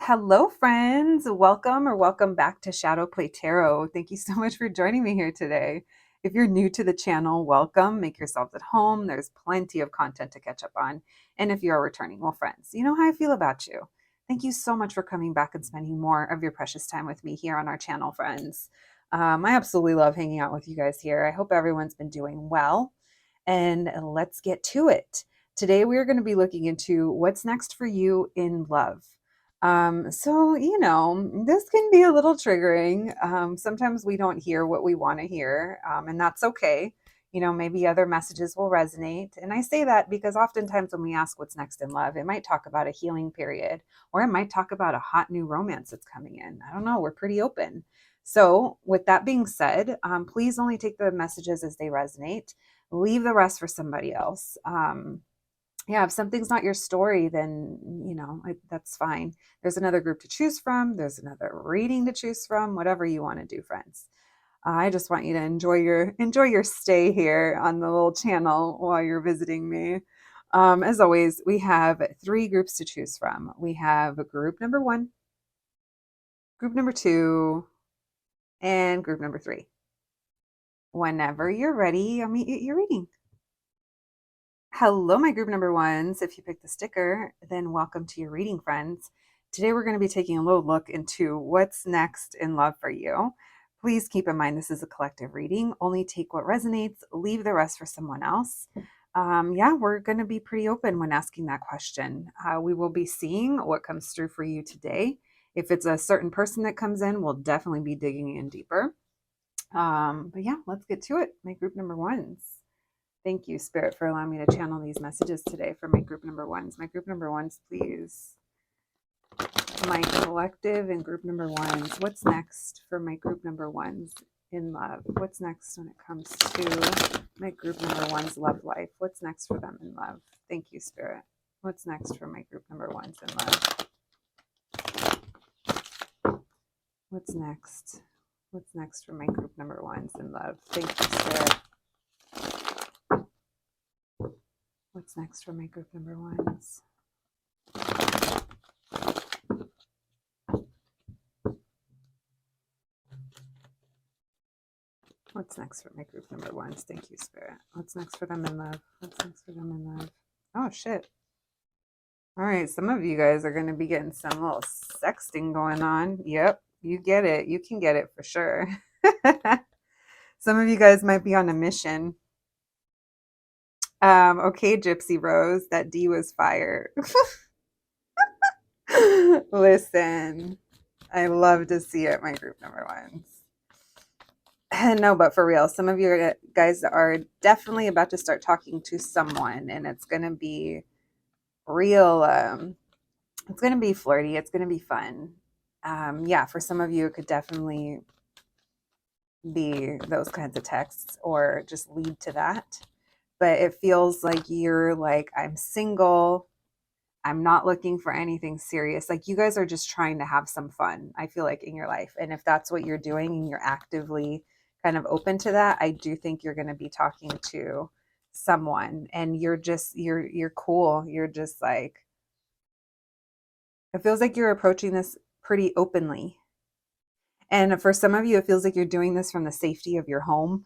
Hello, friends. Welcome back to Shadow Play Tarot. Thank you so much for joining me here today. If you're new to the channel, welcome. Make yourselves at home. There's plenty of content to catch up on. And if you're returning, well, friends, you know how I feel about you. Thank you so much for coming back and spending more of your precious time with me here on our channel, friends. I absolutely love hanging out with you guys here. I hope everyone's been doing well. And let's get to it. Today, we're going to be looking into what's next for you in love. This can be a little triggering. Sometimes we don't hear what we want to hear, and that's okay. Maybe other messages will resonate. And I say that because oftentimes when we ask what's next in love, it might talk about a healing period, or it might talk about a hot new romance that's coming in. I don't know. We're pretty open. So, with that being said, please only take the messages as they resonate. Leave the rest for somebody else. Yeah, if something's not your story, then that's fine. There's another group to choose from. There's another reading to choose from. Whatever you want to do, friends. I just want you to enjoy your stay here on the little channel while you're visiting me. As always, we have three groups to choose from. We have group number 1, group number 2, and group number 3. Whenever you're ready, I'll meet you at your reading. Hello, my group number 1s. If you picked the sticker, then welcome to your reading, friends. Today, we're going to be taking a little look into what's next in love for you. Please keep in mind this is a collective reading. Only take what resonates, leave the rest for someone else. We're going to be pretty open when asking that question. We will be seeing what comes through for you today. If it's a certain person that comes in, we'll definitely be digging in deeper. Let's get to it. My group number 1s. Thank you, Spirit, for allowing me to channel these messages today for my group number 1s. My group number 1s, please. My collective and group number 1s. What's next for my group number 1s in love? What's next when it comes to my group number 1s love life? What's next for them in love? Thank you, Spirit. What's next for my group number 1s in love? What's next? What's next for my group number 1s in love? Thank you, Spirit. What's next for my group number 1s? What's next for my group number 1s? Thank you, Spirit. What's next for them in love? What's next for them in love? Oh, shit. All right, some of you guys are going to be getting some little sexting going on. Yep, you get it. You can get it for sure. Some of you guys might be on a mission. Okay, Gypsy Rose, that D was fire. Listen, I love to see it, my group number 1s. No, but for real, some of you guys are definitely about to start talking to someone, and it's going to be real. It's going to be flirty. It's going to be fun. For some of you, it could definitely be those kinds of texts or just lead to that. But it feels like you're like, I'm single. I'm not looking for anything serious. Like you guys are just trying to have some fun, I feel like, in your life. And if that's what you're doing and you're actively kind of open to that, I do think you're going to be talking to someone and you're cool. You're just like, it feels like you're approaching this pretty openly. And for some of you, it feels like you're doing this from the safety of your home.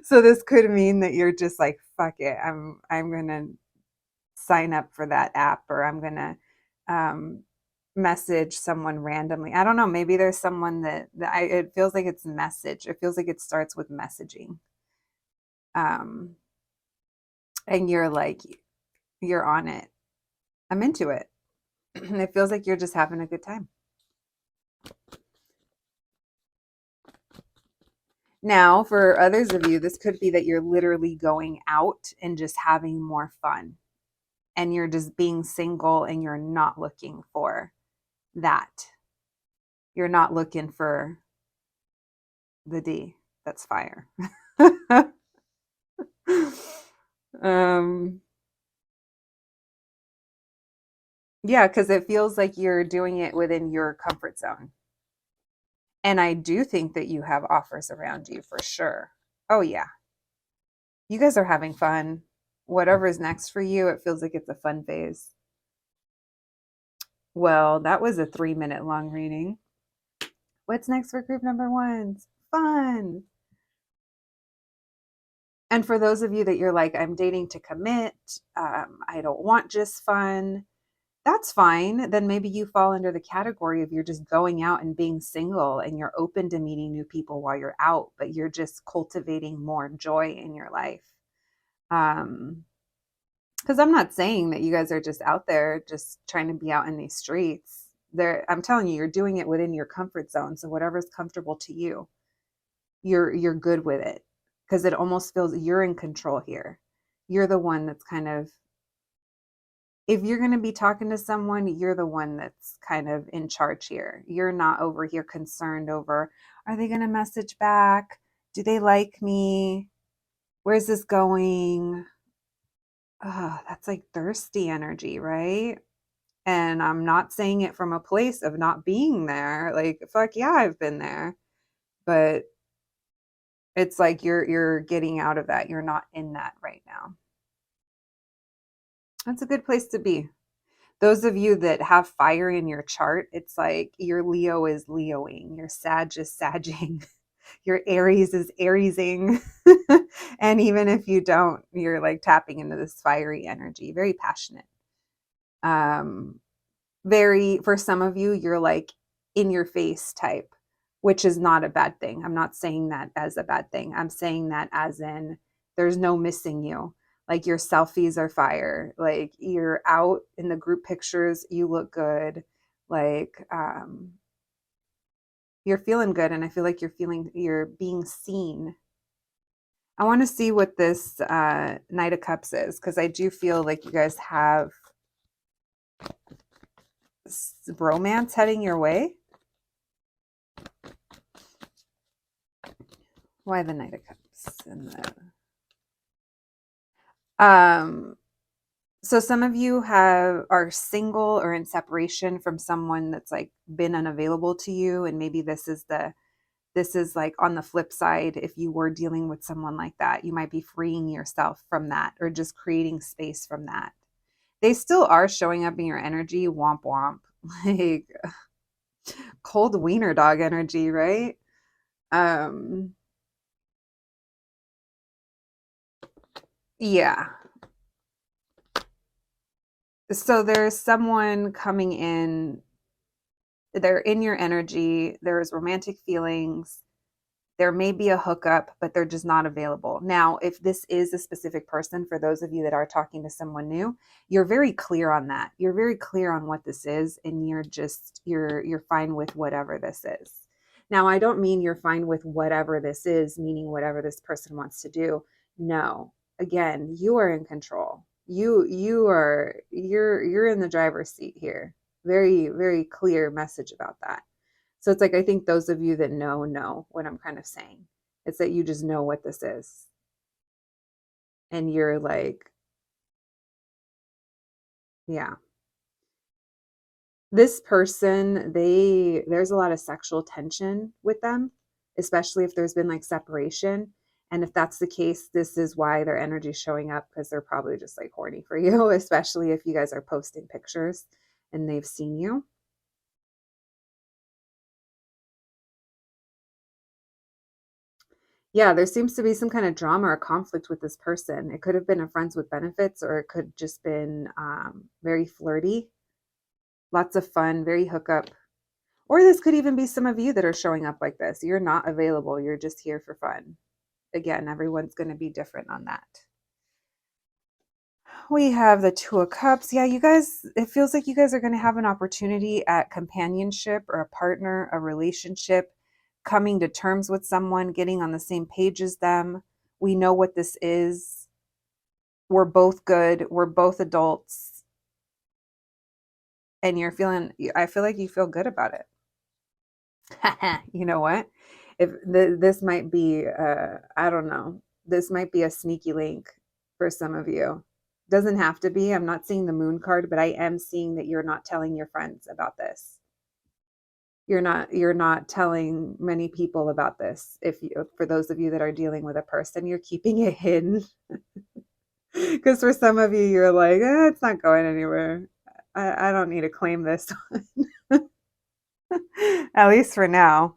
So this could mean that you're just like, fuck it. I'm going to sign up for that app, or I'm going to message someone randomly. I don't know. Maybe there's someone it feels like it's message. It feels like it starts with messaging. And you're like, you're on it. I'm into it. It feels like you're just having a good time. Now, for others of you, this could be that you're literally going out and just having more fun. And you're just being single and you're not looking for that. You're not looking for the D. That's fire. Because it feels like you're doing it within your comfort zone. And I do think that you have offers around you for sure. Oh, yeah. You guys are having fun. Whatever is next for you, it feels like it's a fun phase. Well, that was a 3-minute long reading. What's next for group number ones? Fun. And for those of you that you're like, I'm dating to commit, I don't want just fun, that's fine. Then maybe you fall under the category of you're just going out and being single and you're open to meeting new people while you're out, but you're just cultivating more joy in your life. Because I'm not saying that you guys are just out there just trying to be out in these streets. I'm telling you, you're doing it within your comfort zone. So whatever's comfortable to you, you're good with it. Because it almost feels you're in control here. You're the one that's kind of, if you're going to be talking to someone, you're the one that's kind of in charge here. You're not over here concerned over, are they going to message back? Do they like me? Where's this going? That's like thirsty energy, right? And I'm not saying it from a place of not being there. Like, fuck yeah, I've been there. But it's like you're getting out of that. You're not in that right now. That's a good place to be. Those of you that have fire in your chart, it's like your Leo is Leoing, your Sag is Sagging, your Aries is Ariesing. And even if you don't, you're like tapping into this fiery energy, very passionate. Very, for some of you, you're like in your face type, which is not a bad thing. I'm not saying that as a bad thing. I'm saying that as in there's no missing you. Like your selfies are fire. Like you're out in the group pictures, you look good. Like you're feeling good, and I feel like you're being seen. I want to see what this Knight of Cups is, because I do feel like you guys have romance heading your way. Why the Knight of Cups? So some of you are single or in separation from someone that's like been unavailable to you, and maybe this is like on the flip side. If you were dealing with someone like that, you might be freeing yourself from that or just creating space from that. They still are showing up in your energy, womp womp, like cold wiener dog energy, right? Yeah. So there's someone coming in, they're in your energy, there's romantic feelings, there may be a hookup, but they're just not available. Now, if this is a specific person, for those of you that are talking to someone new, you're very clear on that. You're very clear on what this is, and you're fine with whatever this is. Now, I don't mean you're fine with whatever this is, meaning whatever this person wants to do. No. Again, you are in control. You're in the driver's seat here. Very, very clear message about that. So it's like, I think those of you that know what I'm kind of saying. It's that you just know what this is. And you're like, yeah. This person, there's a lot of sexual tension with them, especially if there's been like separation. And if that's the case, this is why their energy's showing up, because they're probably just like horny for you, especially if you guys are posting pictures and they've seen you. Yeah, there seems to be some kind of drama or conflict with this person. It could have been a friends with benefits, or it could just been very flirty, lots of fun, very hookup. Or this could even be some of you that are showing up like this. You're not available. You're just here for fun. Again, everyone's going to be different on that. We have the Two of Cups. Yeah, you guys, it feels like you guys are going to have an opportunity at companionship or a partner, a relationship, coming to terms with someone, getting on the same page as them. We know what this is. We're both good. We're both adults. And I feel like you feel good about it. You know what? If this might be, I don't know, this might be a sneaky link for some of you. Doesn't have to be. I'm not seeing the moon card, but I am seeing that you're not telling your friends about this. You're not telling many people about this. For those of you that are dealing with a person, you're keeping it hidden. Because for some of you, you're like, it's not going anywhere. I don't need to claim this one. At least for now.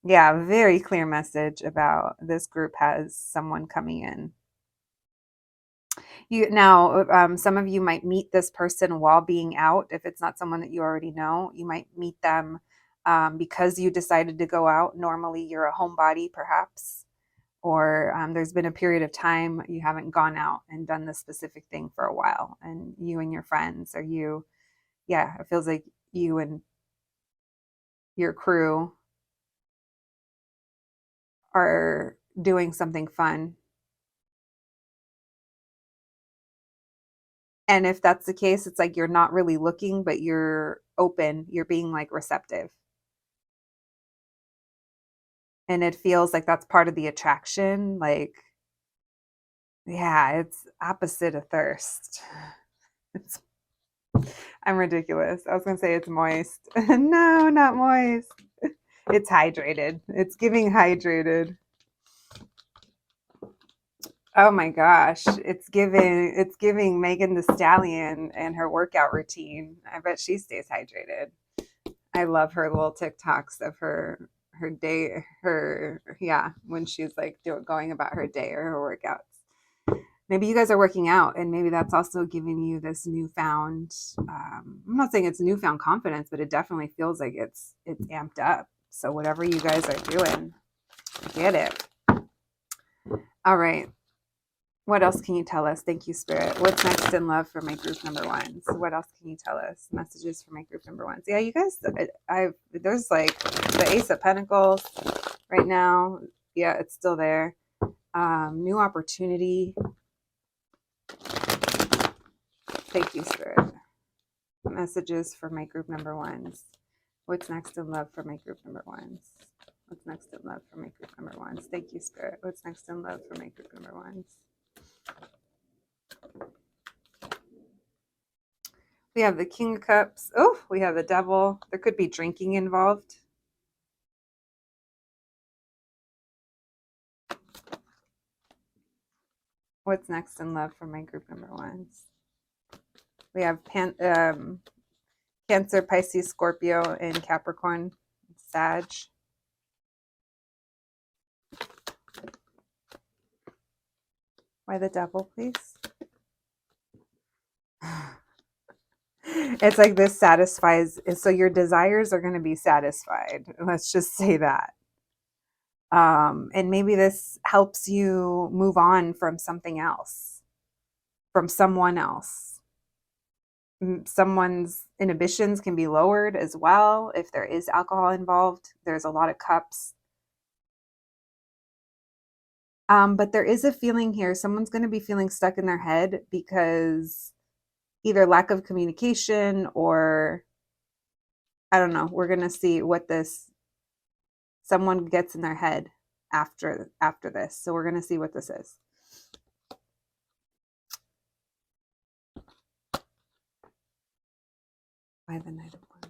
Yeah, very clear message about this group has someone coming in. You now, some of you might meet this person while being out. If it's not someone that you already know, you might meet them because you decided to go out. Normally, you're a homebody, perhaps, or there's been a period of time you haven't gone out and done this specific thing for a while, and you and your friends, or you, yeah, it feels like you and your crew are doing something fun. And if that's the case, it's like you're not really looking, but you're open, you're being like receptive. And it feels like that's part of the attraction. Like, yeah, it's opposite of thirst. It's, I'm ridiculous. I was going to say it's moist. No, not moist. It's hydrated. It's giving hydrated. Oh my gosh, it's giving Megan the Stallion and her workout routine. I bet she stays hydrated. I love her little TikToks of her day, her, yeah, when she's like going about her day or her workouts. Maybe you guys are working out, and maybe that's also giving you this newfound. I'm not saying it's newfound confidence, but it definitely feels like it's amped up. So whatever you guys are doing, get it. All right. What else can you tell us? Thank you, Spirit. What's next in love for my group number ones? What else can you tell us? Messages for my group number ones. Yeah, you guys, there's like the Ace of Pentacles right now. Yeah, it's still there. New opportunity. Thank you, Spirit. Messages for my group number ones. What's next in love for my group number ones? What's next in love for my group number ones? Thank you, Spirit. What's next in love for my group number ones? We have the King of Cups. Oh, we have the Devil. There could be drinking involved. What's next in love for my group number ones? We have Cancer, Pisces, Scorpio, and Capricorn, Sag. Why the Devil, please? It's like this satisfies, so your desires are going to be satisfied. Let's just say that. And maybe this helps you move on from something else, from someone else. Someone's inhibitions can be lowered as well if there is alcohol involved. There's a lot of cups. But there is a feeling here. Someone's going to be feeling stuck in their head because either lack of communication or I don't know. We're going to see what this someone gets in their head after this. So we're going to see what this is. By the Knight of Wands.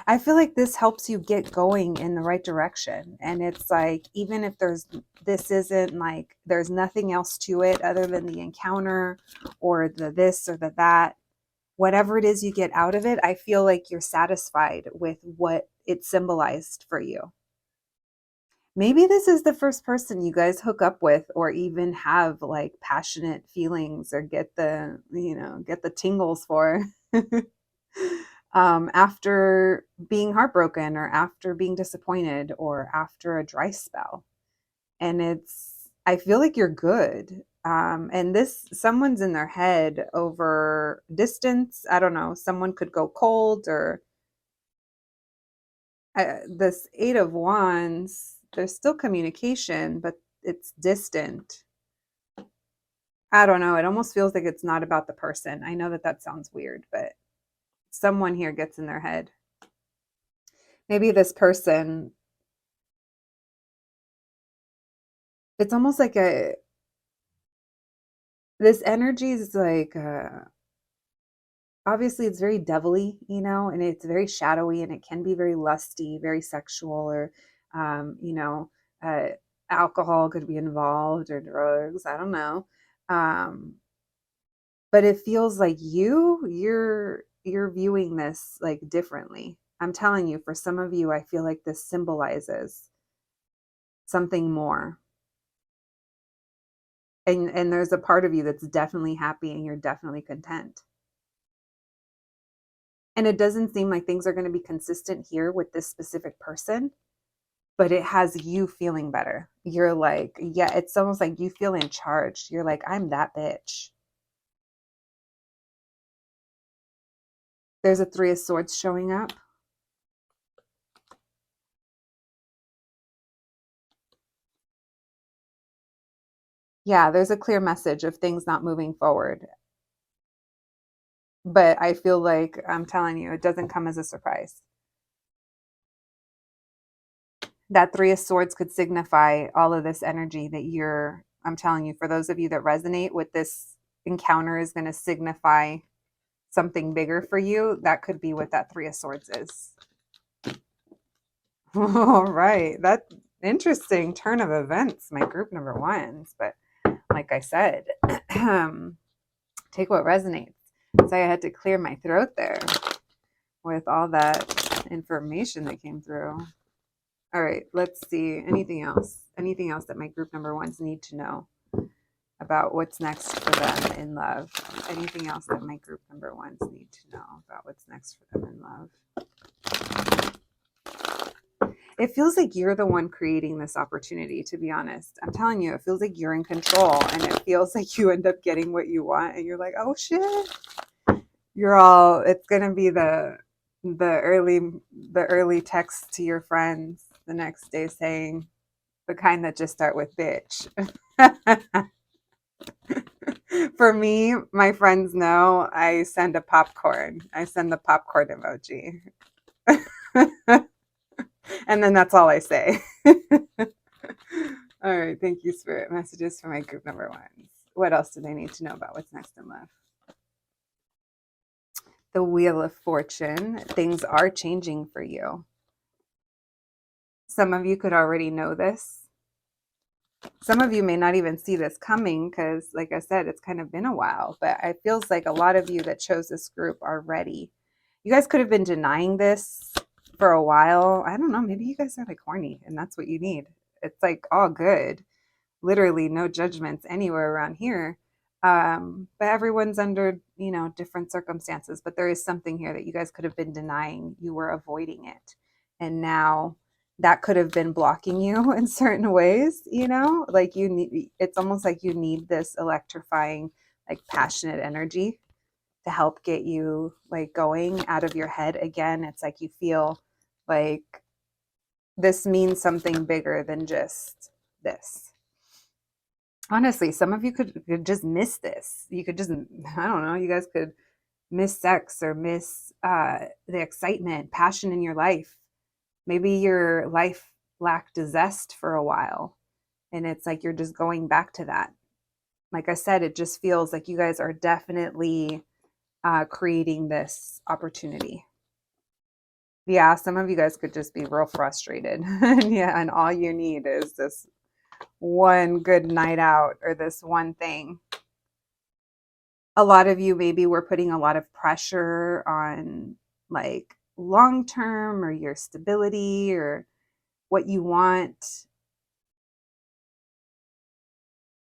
I feel like this helps you get going in the right direction. And it's like, even if this isn't like, there's nothing else to it other than the encounter or the this or the that, whatever it is you get out of it, I feel like you're satisfied with what it symbolized for you. Maybe this is the first person you guys hook up with or even have like passionate feelings or get the tingles for. After being heartbroken or after being disappointed or after a dry spell. And I feel like you're good. And someone's in their head over distance. I don't know. Someone could go cold or this Eight of Wands, there's still communication, but it's distant. I don't know. It almost feels like it's not about the person. I know that sounds weird, but someone here gets in their head. Maybe this person, it's almost like this energy is like, obviously it's very devilly, and it's very shadowy and it can be very lusty, very sexual, or, uh, alcohol could be involved or drugs. I don't know. But it feels like you're viewing this like differently. I'm telling you, for some of you, I feel like this symbolizes something more. And there's a part of you that's definitely happy and you're definitely content. And it doesn't seem like things are going to be consistent here with this specific person, but it has you feeling better. You're like, yeah, it's almost like you feel in charge. You're like, I'm that bitch. There's a Three of Swords showing up. Yeah, there's a clear message of things not moving forward. But I feel like I'm telling you, it doesn't come as a surprise. That Three of Swords could signify all of this energy that I'm telling you, for those of you that resonate with this encounter is going to signify something bigger for you. That could be what that Three of Swords is. All right. That interesting turn of events, my group number ones. But like I said, take what resonates. So I had to clear my throat there with all that information that came through. All right, let's see. Anything else? Anything else that my group number ones need to know about what's next for them in love? Anything else that my group number ones need to know about what's next for them in love? It feels like you're the one creating this opportunity, to be honest. I'm telling you, it feels like you're in control and it feels like you end up getting what you want and you're like, oh shit. It's gonna be the early text to your friends the next day saying the kind that just start with bitch. For me, my friends know I send a popcorn. I send the popcorn emoji. And then that's all I say. All right. Thank you, Spirit. Messages for my group number ones. What else do they need to know about what's next in love? The Wheel of Fortune. Things are changing for you. Some of you could already know this. Some of you may not even see this coming because, like I said, it's kind of been a while. But it feels like a lot of you that chose this group are ready. You guys could have been denying this for a while. I don't know. Maybe you guys are like horny and that's what you need. It's like all good. Literally no judgments anywhere around here. But everyone's under, different circumstances. But there is something here that you guys could have been denying. You were avoiding it. And now that could have been blocking you in certain ways, like it's almost like you need this electrifying, like passionate energy to help get you like going out of your head again. It's like you feel like this means something bigger than just this. Honestly, some of you could just miss this. You could just, I don't know, you guys could miss sex or miss the excitement, passion in your life. Maybe your life lacked a zest for a while and it's like you're just going back to that. Like I said, it just feels like you guys are definitely creating this opportunity. Yeah, some of you guys could just be real frustrated. Yeah, and all you need is this one good night out or this one thing. A lot of you maybe were putting a lot of pressure on like long term or your stability or what you want.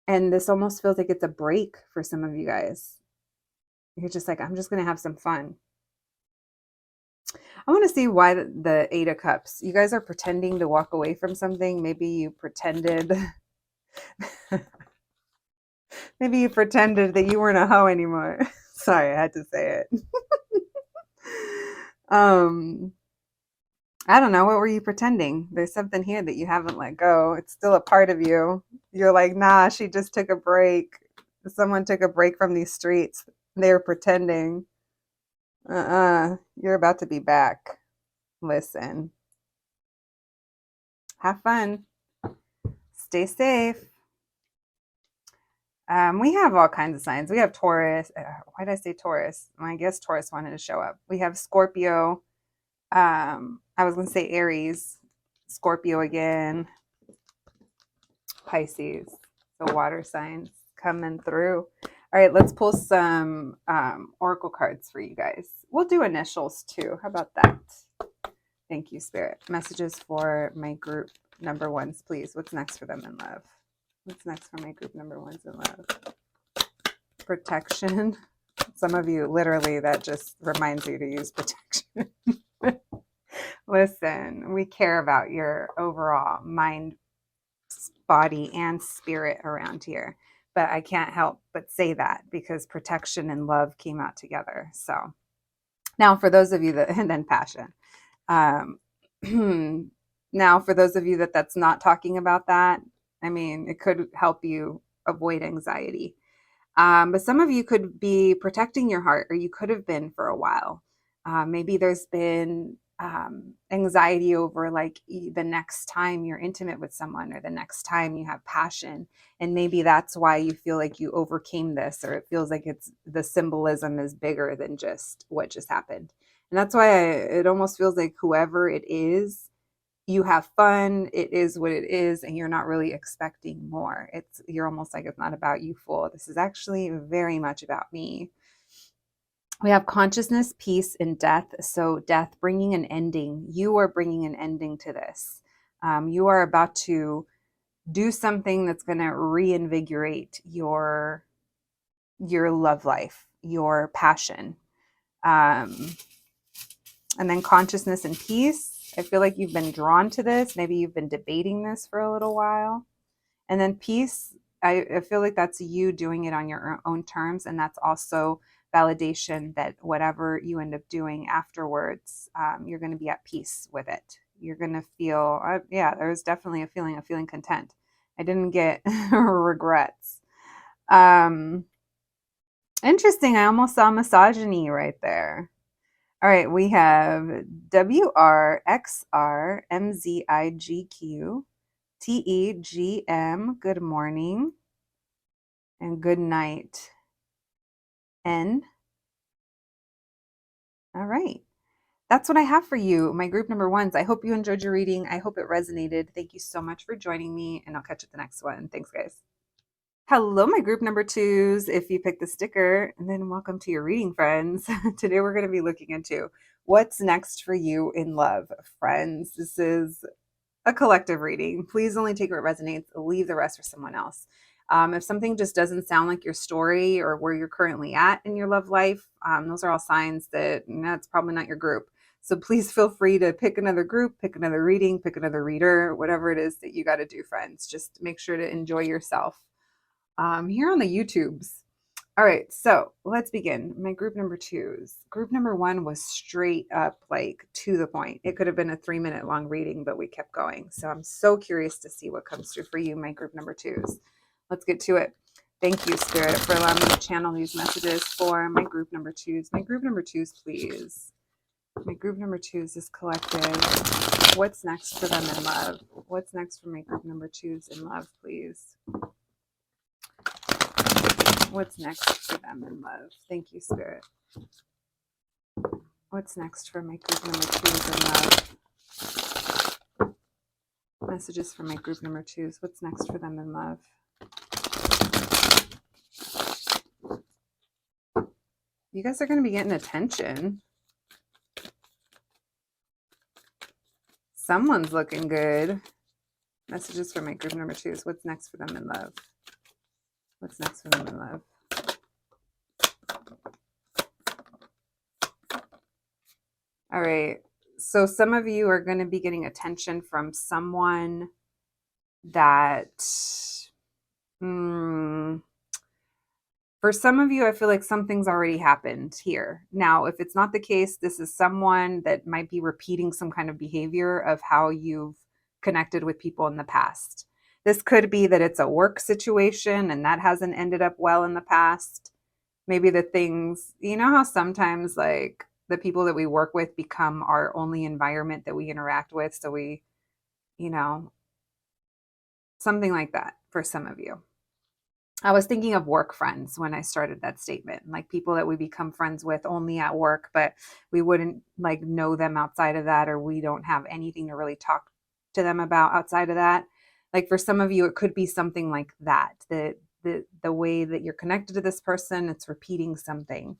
And this almost feels like it's a break for some of you guys. You're just like, I'm just going to have some fun. I want to see why the Eight of Cups. You guys are pretending to walk away from something. Maybe you pretended. Maybe you pretended that you weren't a hoe anymore. Sorry, I had to say it. I don't know. What were you pretending? There's something here that you haven't let go. It's still a part of you. You're like, nah, she just took a break. Someone took a break from these streets. They're pretending. You're about to be back. Listen. Have fun. Stay safe. We have all kinds of signs. We have Taurus. Why did I say Taurus? I guess Taurus wanted to show up. We have Scorpio. I was going to say Aries. Scorpio again. Pisces. So water signs. coming through. All right, let's pull some oracle cards for you guys. We'll do initials too. How about that? Thank you, Spirit. Messages for my group number ones, please. What's next for them in love? What's next for my group number ones in love? Protection. Some of you, literally, that just reminds you to use protection. Listen, we care about your overall mind, body, and spirit around here. But I can't help but say that because protection and love came out together. So now for those of you that, and then passion. Now for those of you that's not talking about that, I mean, it could help you avoid anxiety. But some of you could be protecting your heart, or you could have been for a while. Maybe there's been anxiety over like the next time you're intimate with someone, or the next time you have passion. And maybe that's why you feel like you overcame this, or it feels like it's the symbolism is bigger than just what just happened. And that's why it almost feels like whoever it is, you have fun, it is what it is, and you're not really expecting more. You're almost like, it's not about you, fool. This is actually very much about me. We have consciousness, peace, and death. So death, bringing an ending. You are bringing an ending to this. You are about to do something that's going to reinvigorate your love life, your passion. And then consciousness and peace. I feel like you've been drawn to this. Maybe you've been debating this for a little while. And then peace, I feel like that's you doing it on your own terms. And that's also validation that whatever you end up doing afterwards, you're going to be at peace with it. You're going to feel, there's definitely a feeling of feeling content. I didn't get regrets. Interesting. I almost saw misogyny right there. All right, we have WRXRMZIGQ good morning, and good night, N. All right, that's what I have for you, my group number ones. I hope you enjoyed your reading. I hope it resonated. Thank you so much for joining me, and I'll catch you at the next one. Thanks, guys. Hello, my group number twos. If you picked the sticker, and then welcome to your reading, friends. Today we're going to be looking into what's next for you in love, friends. This is a collective reading. Please only take what resonates. Leave the rest for someone else. If something just doesn't sound like your story or where you're currently at in your love life, those are all signs that that's probably not your group. So please feel free to pick another group, pick another reading, pick another reader, whatever it is that you got to do, friends. Just make sure to enjoy yourself. Here on the YouTubes. All right, so let's begin. My group number twos. Group number one was straight up, like, to the point. It could have been a 3-minute long reading, but we kept going. So I'm so curious to see what comes through for you, my group number twos. Let's get to it. Thank you, Spirit, for allowing me to channel these messages for my group number twos. My group number twos, please. My group number twos is collective. What's next for them in love? What's next for my group number twos in love, please? What's next for them in love? Thank you, Spirit. What's next for my group number twos in love? Messages for my group number twos. What's next for them in love? You guys are going to be getting attention. Someone's looking good. Messages for my group number twos. What's next for them in love? What's next for them in love? All right. So some of you are going to be getting attention from someone that, for some of you, I feel like something's already happened here. Now, if it's not the case, this is someone that might be repeating some kind of behavior of how you've connected with people in the past. This could be that it's a work situation and that hasn't ended up well in the past. Maybe the things, you know how sometimes like the people that we work with become our only environment that we interact with. So we, something like that for some of you. I was thinking of work friends when I started that statement, like people that we become friends with only at work, but we wouldn't like know them outside of that, or we don't have anything to really talk to them about outside of that. Like for some of you, it could be something like that, that the way that you're connected to this person, it's repeating something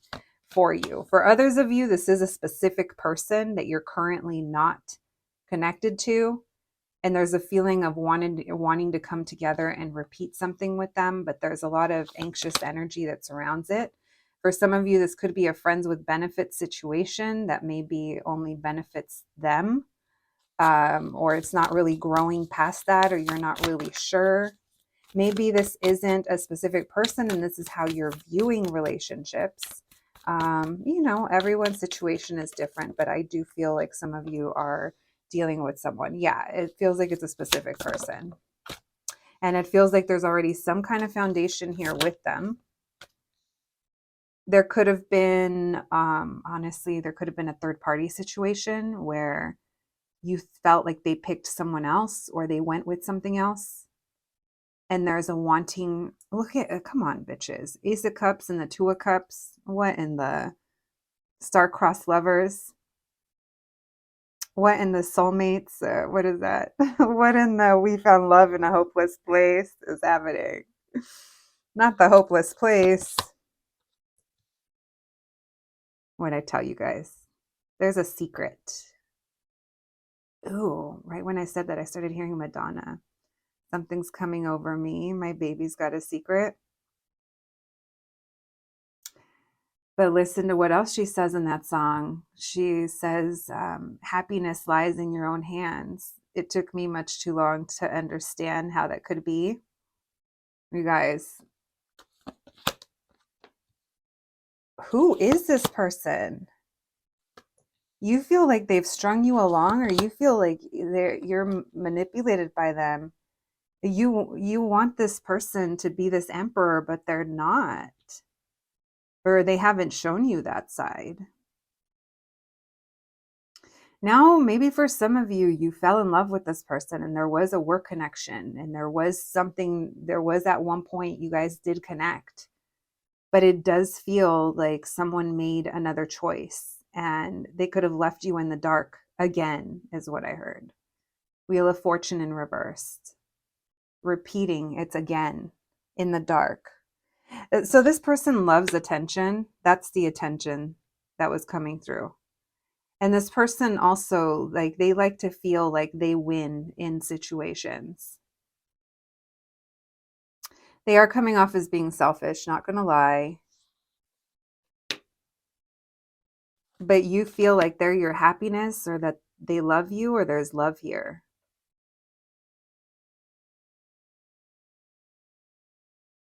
for you. For others of you, this is a specific person that you're currently not connected to. And there's a feeling of wanting to come together and repeat something with them, but there's a lot of anxious energy that surrounds it. For some of you, this could be a friends with benefits situation that maybe only benefits them, or it's not really growing past that, or you're not really sure. Maybe this isn't a specific person and this is how you're viewing relationships. Everyone's situation is different, but I do feel like some of you are dealing with someone. Yeah, it feels like it's a specific person. And it feels like there's already some kind of foundation here with them. There could have been, honestly, there could have been a third party situation where you felt like they picked someone else or they went with something else. And there's a wanting, look at, come on, bitches. Ace of Cups and the Two of Cups. What in the star-crossed lovers? What in the soulmates? What is that? What in the we found love in a hopeless place is happening? Not the hopeless place. What did I tell you guys? There's a secret. Ooh, right when I said that, I started hearing Madonna. Something's coming over me. My baby's got a secret. But listen to what else she says in that song. She says, happiness lies in your own hands. It took me much too long to understand how that could be. You guys, who is this person? You feel like they've strung you along, or you feel like you're manipulated by them. You want this person to be this emperor, but they're not. Or they haven't shown you that side. Now, maybe for some of you, you fell in love with this person and there was a work connection and there was at one point you guys did connect, but it does feel like someone made another choice and they could have left you in the dark again, is what I heard. Wheel of Fortune in reverse. Repeating, it's again in the dark. So this person loves attention. That's the attention that was coming through. And this person also, like, they like to feel like they win in situations. They are coming off as being selfish, not going to lie. But you feel like they're your happiness or that they love you or there's love here.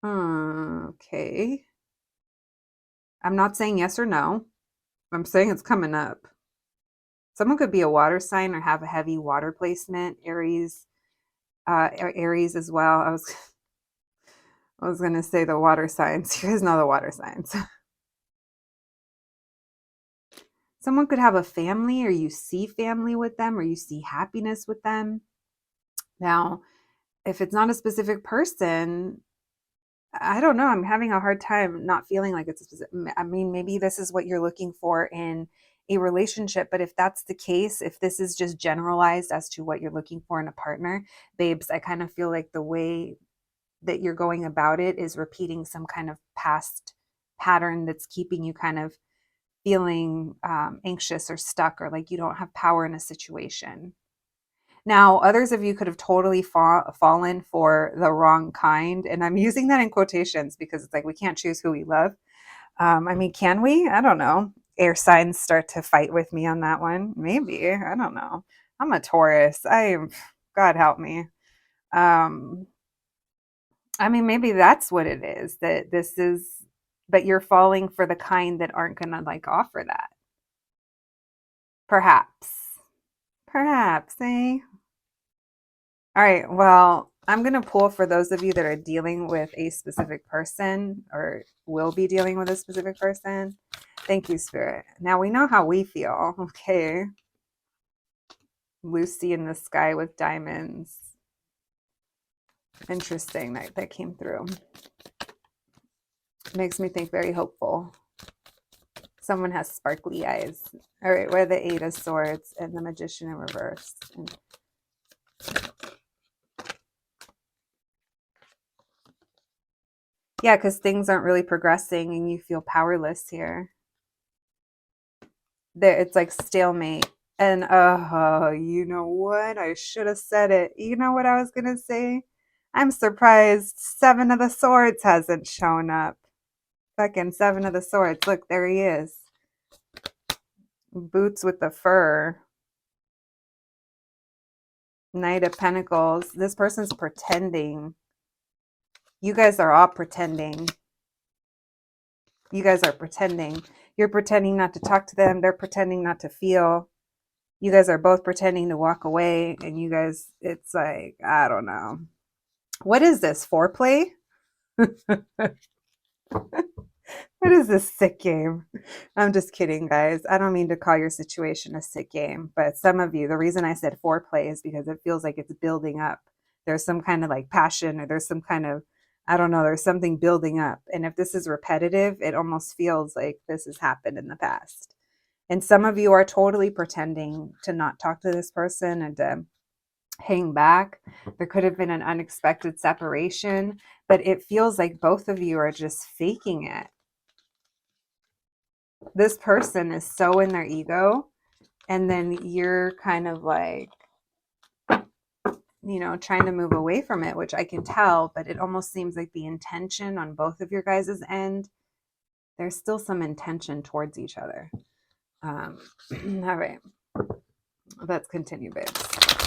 Okay. I'm not saying yes or no. I'm saying it's coming up. Someone could be a water sign or have a heavy water placement. Aries as well. I was going to say the water signs. You guys know the water signs. Someone could have a family, or you see family with them, or you see happiness with them. Now, if it's not a specific person, I don't know. I'm having a hard time not feeling like it's a specific. I mean, maybe this is what you're looking for in a relationship, but if that's the case, if this is just generalized as to what you're looking for in a partner, babes, I kind of feel like the way that you're going about it is repeating some kind of past pattern that's keeping you kind of feeling anxious or stuck, or like you don't have power in a situation. Now, others of you could have totally fallen for the wrong kind. And I'm using that in quotations because it's like we can't choose who we love. I mean, can we? I don't know. Air signs start to fight with me on that one. Maybe. I don't know. I'm a Taurus. God help me. I mean, maybe that's what it is, that this is, but you're falling for the kind that aren't going to like offer that. Perhaps. Perhaps, eh? All right. Well, I'm going to pull for those of you that are dealing with a specific person or will be dealing with a specific person. Thank you, Spirit. Now we know how we feel. Okay. Lucy in the sky with diamonds. Interesting that came through. Makes me think very hopeful. Someone has sparkly eyes. All right. What are the Eight of Swords and the Magician in reverse? Yeah, because things aren't really progressing and you feel powerless here. There, it's like stalemate. And you know what? I should have said it. You know what I was gonna say? I'm surprised Seven of the Swords hasn't shown up. Fucking Seven of the Swords. Look, there he is. Boots with the fur. Knight of Pentacles. This person's pretending. You guys are all pretending. You guys are pretending. You're pretending not to talk to them. They're pretending not to feel. You guys are both pretending to walk away. And you guys, it's like, I don't know. What is this? Foreplay? What is this sick game? I'm just kidding, guys. I don't mean to call your situation a sick game, but some of you, the reason I said foreplay is because it feels like it's building up. There's some kind of like passion, or there's some kind of, I don't know, there's something building up. And if this is repetitive, it almost feels like this has happened in the past. And some of you are totally pretending to not talk to this person and to hang back. There could have been an unexpected separation, but it feels like both of you are just faking it. This person is so in their ego, and then you're kind of like, you know, trying to move away from it, which I can tell, but it almost seems like the intention on both of your guys' end, there's still some intention towards each other. All right. Let's continue, babes.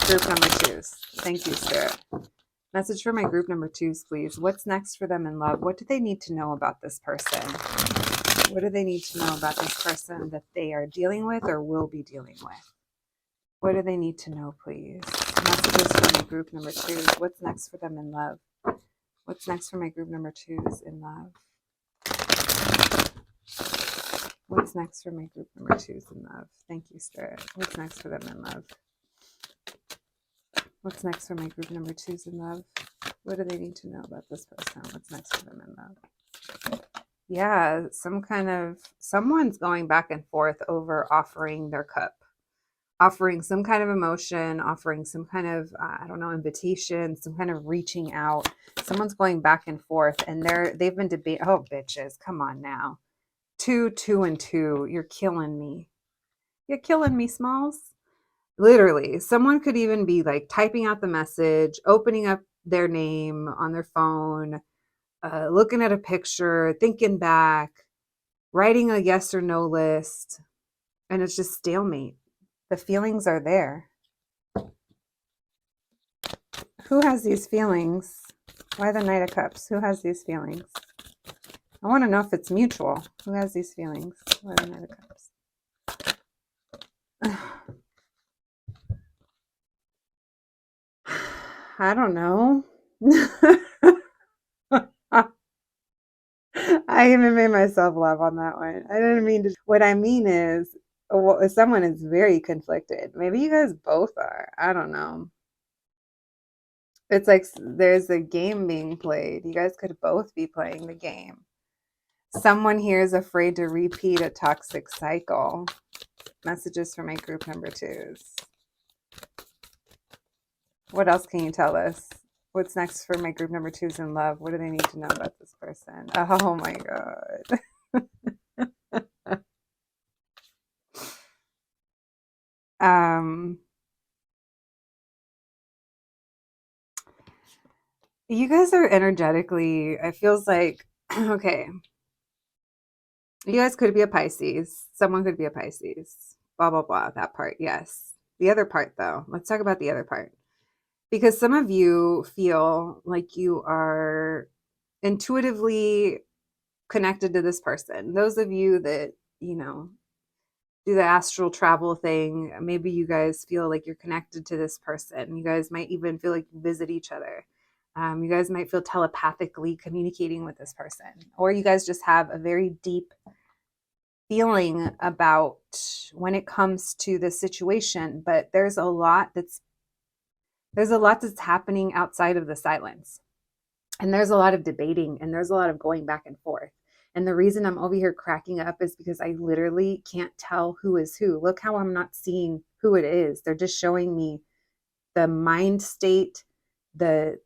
Group number 2s. Thank you, Spirit. Message for my group number 2s, please. What's next for them in love? What do they need to know about this person? What do they need to know about this person that they are dealing with or will be dealing with? What do they need to know, please? Messages for my group number 2s. What's next for them in love? What's next for my group number 2s in love? What's next for my group number 2s in love? Thank you, Spirit. What's next for them in love? What's next for my group number 2s in love? What do they need to know about this person? What's next for them in love? Yeah, someone's going back and forth over offering their cup, offering some kind of emotion, offering some kind of, I don't know, invitation, some kind of reaching out. Someone's going back and forth, and they've been debating. Oh, bitches, come on now. 2, 2, and 2. You're killing me. You're killing me, Smalls. Literally, someone could even be like typing out the message, opening up their name on their phone, looking at a picture, thinking back, writing a yes or no list, and it's just stalemate. The feelings are there. Who has these feelings? Why the Knight of Cups? Who has these feelings? I want to know if it's mutual. Who has these feelings? Why the Knight of Cups? I don't know. I even made myself laugh on that one. I didn't mean to. What I mean is, well, someone is very conflicted. Maybe you guys both are. I don't know. It's like there's a game being played. You guys could both be playing the game. Someone here is afraid to repeat a toxic cycle. Messages for my group number 2s. What else can you tell us? What's next for my group number 2s in love? What do they need to know about this person? Oh my God. You guys are energetically, it feels like, okay, you guys could be a Pisces. Someone could be a Pisces. Blah, blah, blah. That part, yes. The other part, though, let's talk about the other part. Because some of you feel like you are intuitively connected to this person. Those of you that, you know, do the astral travel thing, maybe you guys feel like you're connected to this person. You guys might even feel like you visit each other. You guys might feel telepathically communicating with this person, or you guys just have a very deep feeling about when it comes to this situation. But there's a lot that's happening outside of the silence, and there's a lot of debating, and there's a lot of going back and forth. And the reason I'm over here cracking up is because I literally can't tell who is who. Look how I'm not seeing who it is. They're just showing me the mind state the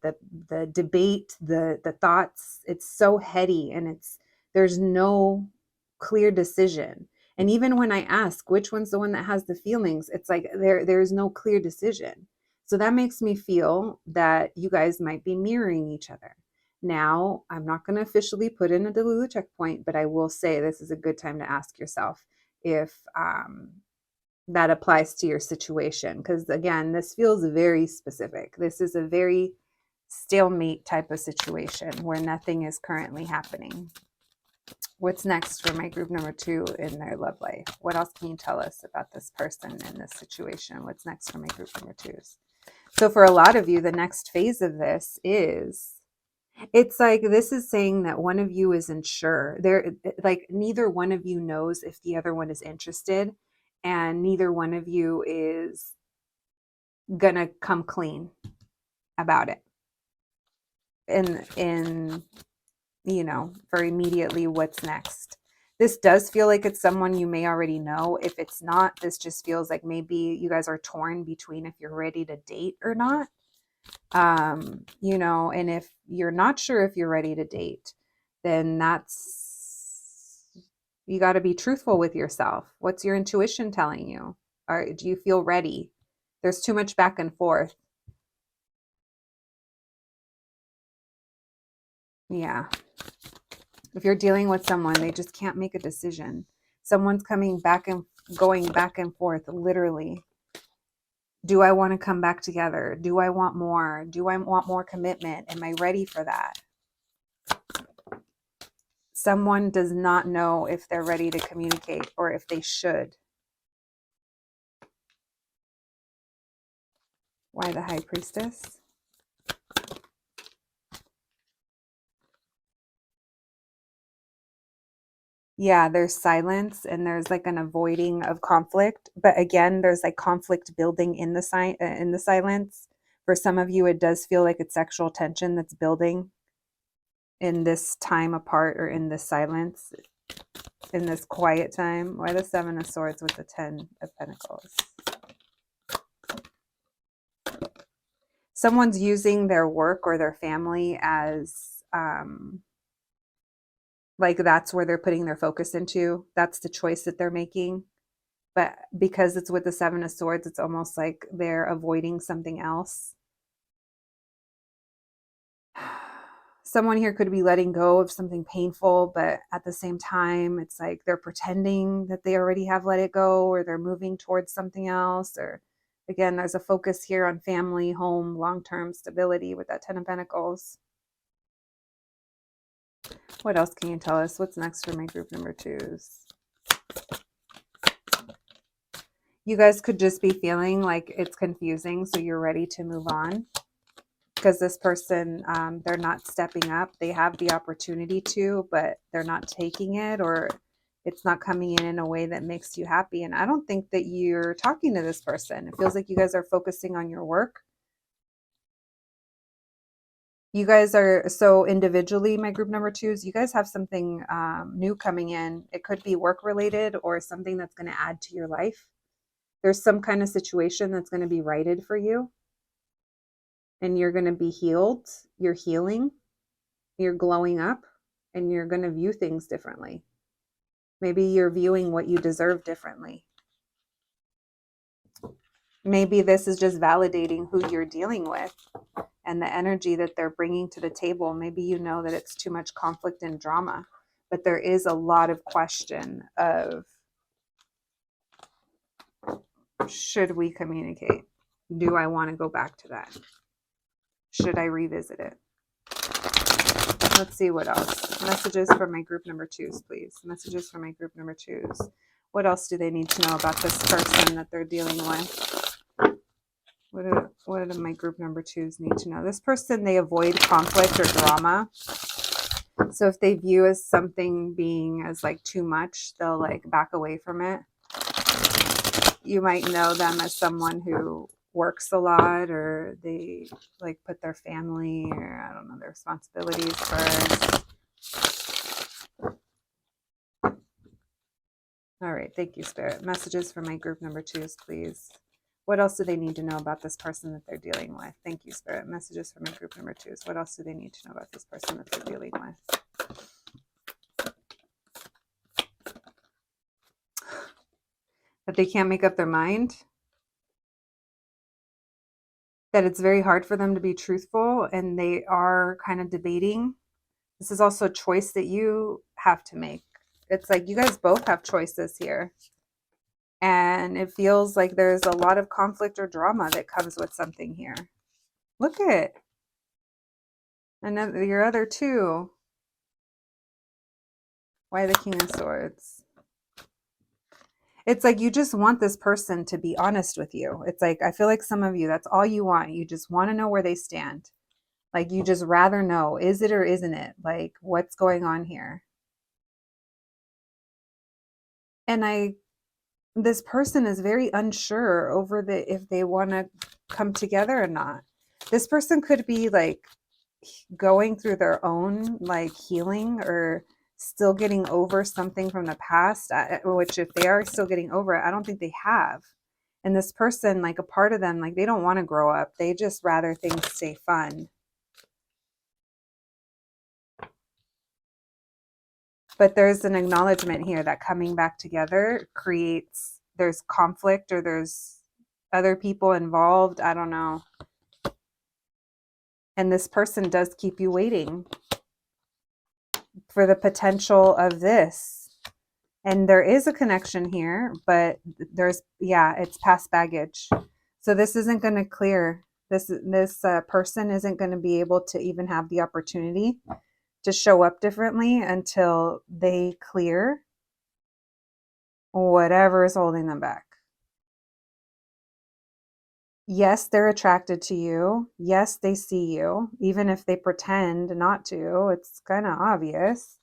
debate, the thoughts. It's so heady, and there's no clear decision. And even when I ask which one's the one that has the feelings, it's like there's no clear decision. So that makes me feel that you guys might be mirroring each other. Now, I'm not going to officially put in a Delulu checkpoint, but I will say this is a good time to ask yourself if that applies to your situation. Because again, this feels very specific. This is a very stalemate type of situation where nothing is currently happening. What's next for my group number 2 in their love life? What else can you tell us about this person in this situation? What's next for my group number 2s? So for a lot of you, the next phase of this is, it's like this is saying that one of you isn't sure. Like neither one of you knows if the other one is interested, and neither one of you is gonna come clean about it. In for immediately what's next. This does feel like it's someone you may already know. If it's not, this just feels like maybe you guys are torn between if you're ready to date or not. And if you're not sure if you're ready to date, then you got to be truthful with yourself. What's your intuition telling you? Or do you feel ready? There's too much back and forth. Yeah. If you're dealing with someone, they just can't make a decision. Someone's going back and forth, literally. Do I want to come back together? Do I want more? Do I want more commitment? Am I ready for that? Someone does not know if they're ready to communicate or if they should. Why the High Priestess? Yeah, there's silence and there's like an avoiding of conflict. But again, there's like conflict building in the silence. For some of you, it does feel like it's sexual tension that's building in this time apart, or in this silence, in this quiet time. Why the Seven of Swords with the 10 of Pentacles? Someone's using their work or their family as like that's where they're putting their focus into. That's the choice that they're making. But because it's with the Seven of Swords, it's almost like they're avoiding something else. Someone here could be letting go of something painful, but at the same time, it's like they're pretending that they already have let it go, or they're moving towards something else. Or again, there's a focus here on family, home, long-term stability with that 10 of Pentacles. What else can you tell us? What's next for my group number 2s? You guys could just be feeling like it's confusing, so you're ready to move on. Because this person, they're not stepping up. They have the opportunity to, but they're not taking it, or it's not coming in a way that makes you happy. And I don't think that you're talking to this person. It feels like you guys are focusing on your work. You guys are, so individually, my group number 2s, you guys have something new coming in. It could be work related or something that's going to add to your life. There's some kind of situation that's going to be righted for you. And you're going to be healed. You're healing. You're glowing up. And you're going to view things differently. Maybe you're viewing what you deserve differently. Maybe this is just validating who you're dealing with and the energy that they're bringing to the table. Maybe you know that it's too much conflict and drama, but there is a lot of question of, should we communicate? Do I want to go back to that? Should I revisit it? Let's see what else. Messages for my group number 2s, please. Messages for my group number 2s. What else do they need to know about this person that they're dealing with? What do my group number 2s need to know? This person, they avoid conflict or drama. So if they view as something being as like too much, they'll like back away from it. You might know them as someone who works a lot, or they like put their family, or I don't know, their responsibilities first. All right, thank you, Spirit. Messages for my group number 2s, please. What else do they need to know about this person that they're dealing with? Thank you, Spirit. Messages for my group number 2s. What else do they need to know about this person that they're dealing with? That they can't make up their mind. That it's very hard for them to be truthful and they are kind of debating. This is also a choice that you have to make. It's like you guys both have choices here. And it feels like there's a lot of conflict or drama that comes with something here. Look at it. Another, your other two. Why the King of Swords? It's like you just want this person to be honest with you. It's like, I feel like some of you, that's all you want. You just want to know where they stand. Like you just rather know, is it or isn't it? Like what's going on here? And this person is very unsure over if they want to come together or not. This person could be like going through their own like healing or still getting over something from the past, which if they are still getting over it, I don't think they have. And this person, like a part of them, like they don't want to grow up. They just rather things stay fun. But there's an acknowledgement here that coming back together creates, there's conflict or there's other people involved. I don't know. And this person does keep you waiting for the potential of this. And there is a connection here, but there's, yeah, it's past baggage. So this isn't going to clear. This person isn't going to be able to even have the opportunity to show up differently until they clear whatever is holding them back. Yes, they're attracted to you. Yes, they see you, even if they pretend not to. It's kind of obvious.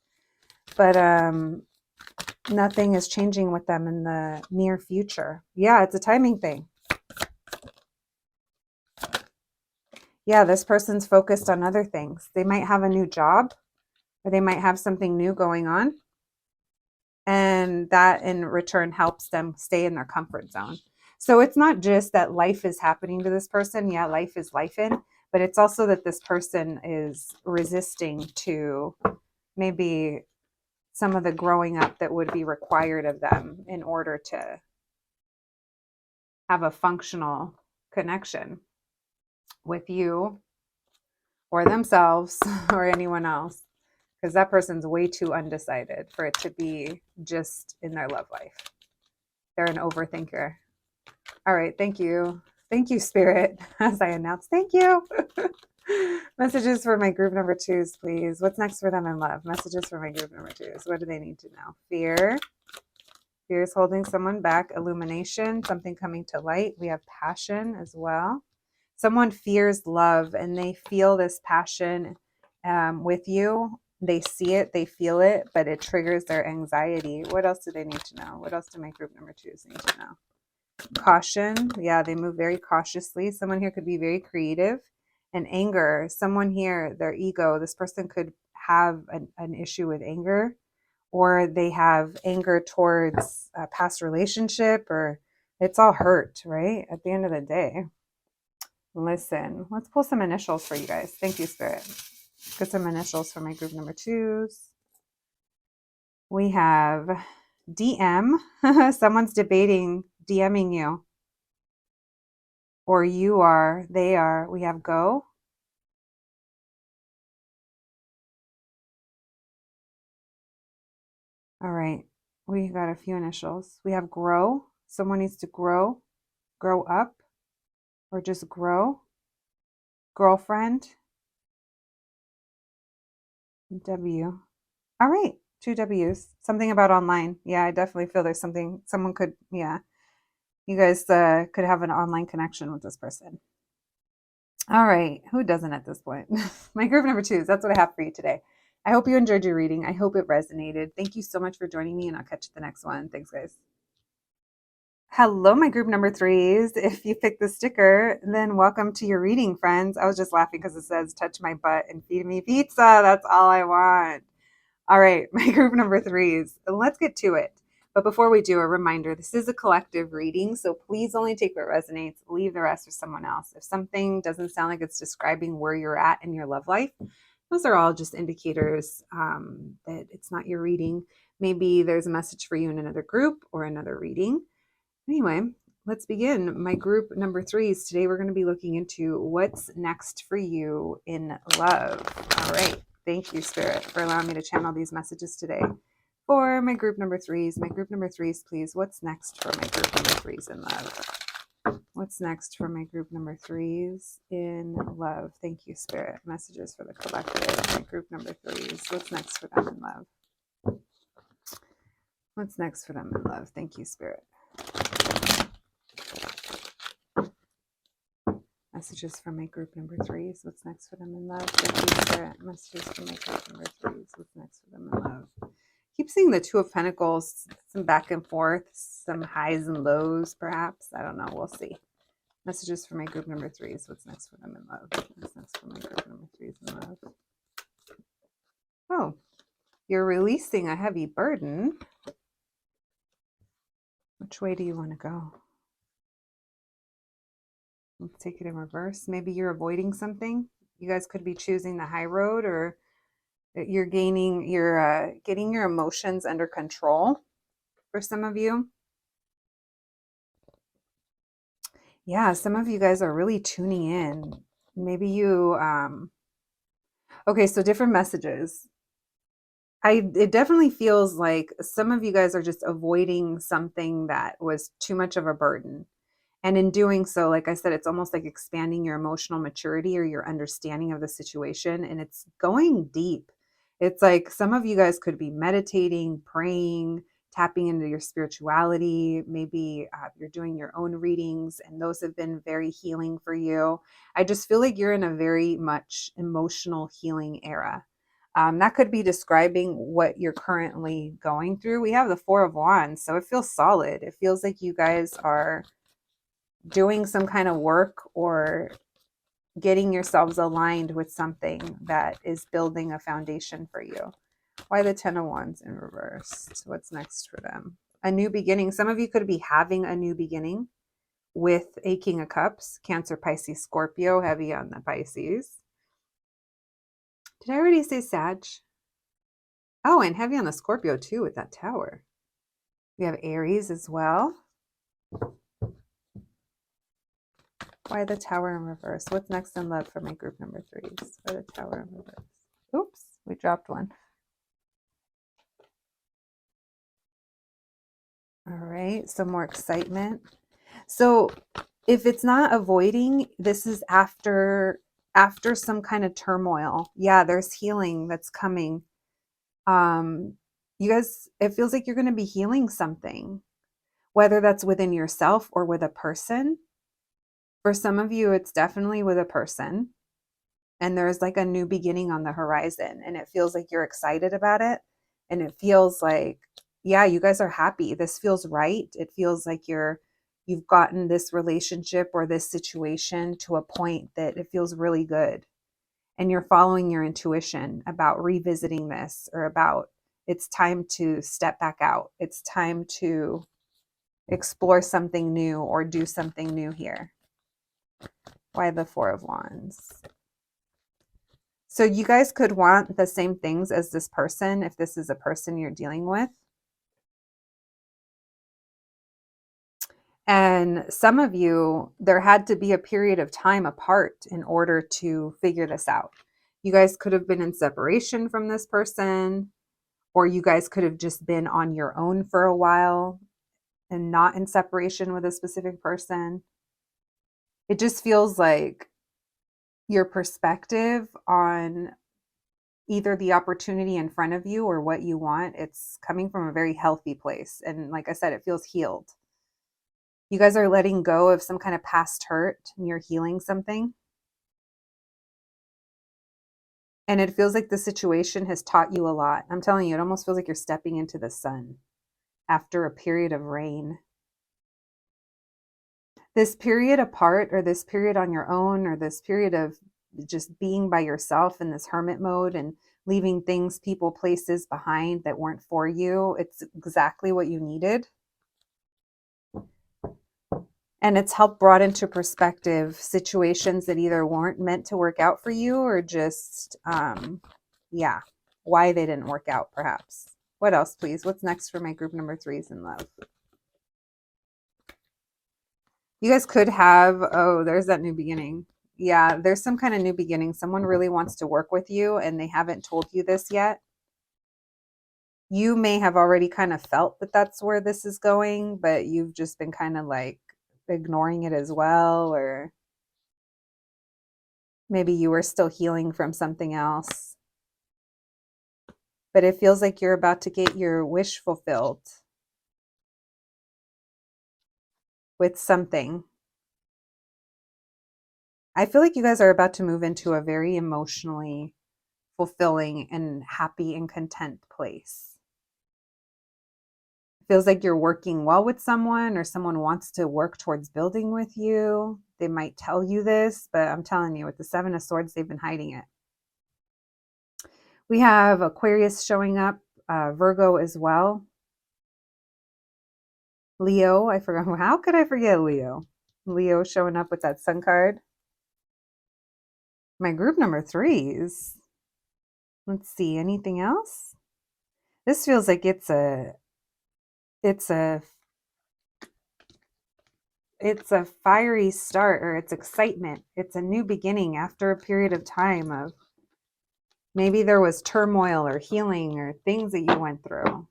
But nothing is changing with them in the near future. Yeah, it's a timing thing. Yeah, this person's focused on other things. They might have a new job or they might have something new going on. And that in return helps them stay in their comfort zone. So it's not just that life is happening to this person. Yeah, life is life in, but it's also that this person is resisting to maybe some of the growing up that would be required of them in order to have a functional connection with you or themselves or anyone else, because that person's way too undecided for it to be just in their love life. They're an overthinker. All right, thank you. Thank you, Spirit, as I announced. Thank you. Messages for my group number 2s, please. What's next for them in love? Messages for my group number 2s. What do they need to know? Fear. Fear is holding someone back. Illumination, something coming to light. We have passion as well. Someone fears love and they feel this passion with you. They see it, they feel it, but it triggers their anxiety. What else do they need to know? What else do my group number 2s need to know? Caution. Yeah, they move very cautiously. Someone here could be very creative. And anger. Someone here, their ego, this person could have an issue with anger, or they have anger towards a past relationship, or it's all hurt, right? At the end of the day. Listen, let's pull some initials for you guys. Thank you, Spirit. Get some initials for my group number 2s. We have DM. Someone's debating DMing you. Or you are, they are. We have go. All right. We got a few initials. We have grow. Someone needs to grow up, or just grow. Girlfriend. W. All right. 2 W's. Something about online. Yeah, I definitely feel there's something, someone could, yeah. You guys could have an online connection with this person. All right. Who doesn't at this point? My group number 2s. That's what I have for you today. I hope you enjoyed your reading. I hope it resonated. Thank you so much for joining me, and I'll catch you the next one. Thanks, guys. Hello, my group number 3s. If you picked the sticker, then welcome to your reading, friends. I was just laughing because it says touch my butt and feed me pizza. That's all I want. All right, my group number 3s. Let's get to it. But before we do, a reminder, this is a collective reading, so please only take what resonates, leave the rest for someone else. If something doesn't sound like it's describing where you're at in your love life, those are all just indicators that it's not your reading. Maybe there's a message for you in another group or another reading. Anyway, let's begin. My group number 3s. Today we're going to be looking into what's next for you in love. All right. Thank you, Spirit, for allowing me to channel these messages today. For my group number 3s, please. What's next for my group number 3s in love? What's next for my group number 3s in love? Thank you, Spirit. Messages for the collective. My group number 3s. What's next for them in love? What's next for them in love? Thank you, Spirit. Messages for my group number 3s. What's next for them in love? Thank you, Spirit. Messages for my group number 3s. What's next for them in love? Keep seeing the Two of Pentacles, some back and forth, some highs and lows, perhaps. I don't know. We'll see. Messages for my group number 3s. What's next for them in love? What's next for my group number 3s in love? Oh, you're releasing a heavy burden. Which way do you want to go? Let's take it in reverse. Maybe you're avoiding something. You guys could be choosing the high road, or you're getting your emotions under control for some of you. Yeah, some of you guys are really tuning in. Maybe you, okay, so different messages. It definitely feels like some of you guys are just avoiding something that was too much of a burden. And in doing so, like I said, it's almost like expanding your emotional maturity or your understanding of the situation. And it's going deep. It's like some of you guys could be meditating, praying, tapping into your spirituality. Maybe you're doing your own readings, and those have been very healing for you. I just feel like you're in a very much emotional healing era. That could be describing what you're currently going through. We have the Four of Wands, so it feels solid. It feels like you guys are doing some kind of work or getting yourselves aligned with something that is building a foundation for you. Why the Ten of Wands in reverse? What's next for them? A new beginning. Some of you could be having a new beginning with a King of Cups, Cancer, Pisces, Scorpio, heavy on the Pisces. Did I already say Sag? Oh, and heavy on the Scorpio too with that Tower. We have Aries as well. Why the Tower in reverse? What's next in love for my group number 3s? Why the Tower in reverse? Oops, we dropped one. All right, some more excitement. So if it's not avoiding, this is after some kind of turmoil. Yeah, there's healing that's coming. You guys, it feels like you're going to be healing something, whether that's within yourself or with a person. For some of you, it's definitely with a person, and there's like a new beginning on the horizon, and it feels like you're excited about it. And it feels like, yeah, you guys are happy. This feels right. It feels like you've gotten this relationship or this situation to a point that it feels really good. And you're following your intuition about revisiting this, or about it's time to step back out. It's time to explore something new or do something new here. Why the Four of Wands? So you guys could want the same things as this person if this is a person you're dealing with. And some of you, there had to be a period of time apart in order to figure this out. You guys could have been in separation from this person, or you guys could have just been on your own for a while and not in separation with a specific person. It just feels like your perspective on either the opportunity in front of you or what you want, it's coming from a very healthy place. And like I said, it feels healed. You guys are letting go of some kind of past hurt, and you're healing something. And it feels like the situation has taught you a lot. I'm telling you, it almost feels like you're stepping into the sun after a period of rain. This period apart, or this period on your own, or this period of just being by yourself in this hermit mode and leaving things, people, places behind that weren't for you. It's exactly what you needed. And it's helped brought into perspective situations that either weren't meant to work out for you or just, yeah, why they didn't work out, perhaps. What else, please? What's next for my group number threes in love? You guys could have, oh, there's that new beginning. Yeah, there's some kind of new beginning. Someone really wants to work with you and they haven't told you this yet. You may have already kind of felt that that's where this is going, but you've just been kind of like ignoring it as well, or maybe you were still healing from something else. But it feels like you're about to get your wish fulfilled with something. I feel like you guys are about to move into a very emotionally fulfilling and happy and content place. It feels like you're working well with someone or someone wants to work towards building with you. They might tell you this, but I'm telling you, with the Seven of Swords, they've been hiding it. We have Aquarius showing up, Virgo as well. Leo, I forgot. How could I forget Leo? Leo showing up with that sun card. My group number threes. Let's see, anything else? This feels like it's a fiery start, or it's excitement. It's a new beginning after a period of time of maybe there was turmoil or healing or things that you went through.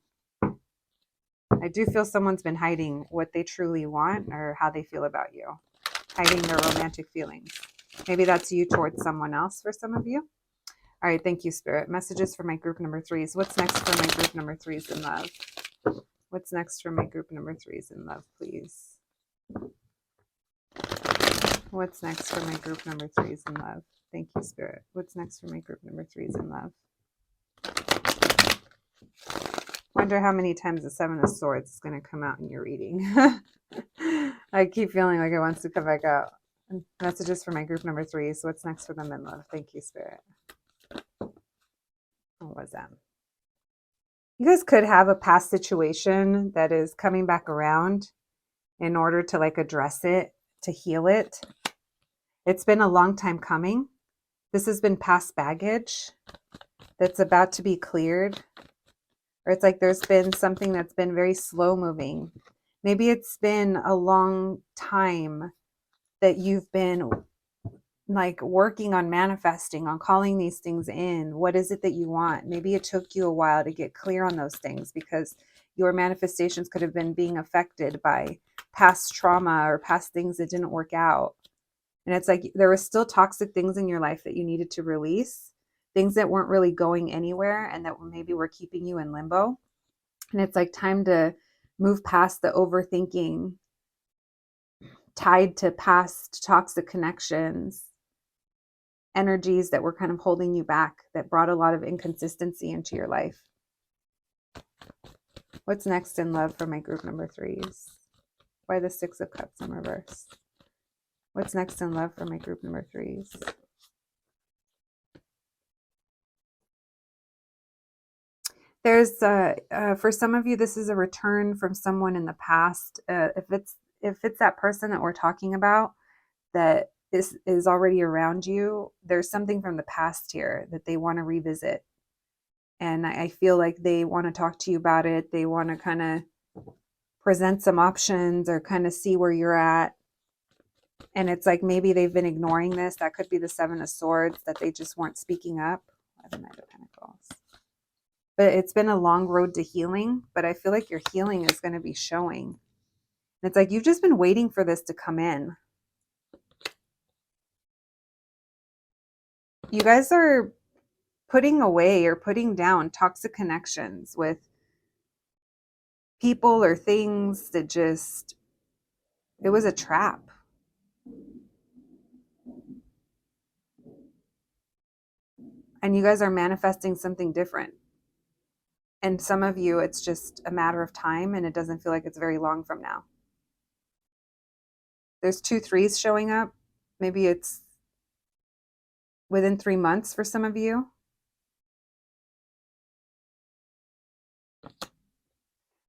I do feel someone's been hiding what they truly want or how they feel about you, hiding their romantic feelings. Maybe that's you towards someone else for some of you. All right, thank you, Spirit. Messages for my group number threes. What's next for my group number threes in love? What's next for my group number threes in love, please? What's next for my group number threes in love? Thank you, Spirit. What's next for my group number threes in love? Wonder how many times the Seven of Swords is going to come out in your reading. I keep feeling like it wants to come back out. Messages for my group number threes. What's next for them in love? Thank you, Spirit. What was that? You guys could have a past situation that is coming back around in order to like address it, to heal it. It's been a long time coming. This has been past baggage that's about to be cleared. Or it's like there's been something that's been very slow moving. Maybe it's been a long time that you've been like working on manifesting, on calling these things in. What is it that you want? Maybe it took you a while to get clear on those things because your manifestations could have been being affected by past trauma or past things that didn't work out. And it's like there were still toxic things in your life that you needed to release, things that weren't really going anywhere and that maybe were keeping you in limbo. And it's like time to move past the overthinking tied to past toxic connections, energies that were kind of holding you back, that brought a lot of inconsistency into your life. What's next in love for my group number threes? Why the Six of Cups in reverse? What's next in love for my group number threes? There's for some of you, this is a return from someone in the past. If it's that person that we're talking about that is already around you, there's something from the past here that they want to revisit. And I feel like they want to talk to you about it. They want to kind of present some options or kind of see where you're at. And it's like maybe they've been ignoring this. That could be the Seven of Swords, that they just weren't speaking up. The Knight of Pentacles. But it's been a long road to healing, but I feel like your healing is going to be showing. And it's like you've just been waiting for this to come in. You guys are putting away or putting down toxic connections with people or things that just, it was a trap. And you guys are manifesting something different. And some of you, it's just a matter of time and it doesn't feel like it's very long from now. There's 2 threes showing up. Maybe it's within 3 months for some of you.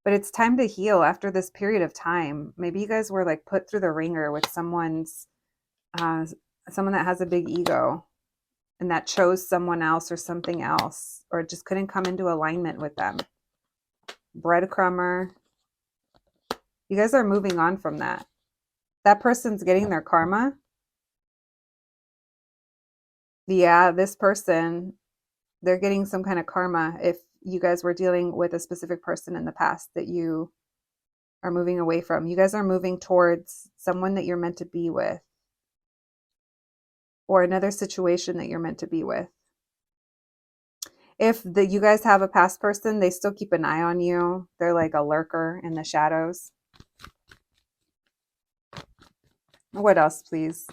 But it's time to heal after this period of time. Maybe you guys were like put through the ringer with uh, someone that has a big ego and that chose someone else or something else, or just couldn't come into alignment with them. Breadcrumber. You guys are moving on from that. That person's getting their karma. Yeah, this person, they're getting some kind of karma if you guys were dealing with a specific person in the past that you are moving away from. You guys are moving towards someone that you're meant to be with, or another situation that you're meant to be with. If you guys have a past person, they still keep an eye on you. They're like a lurker in the shadows. What else, please?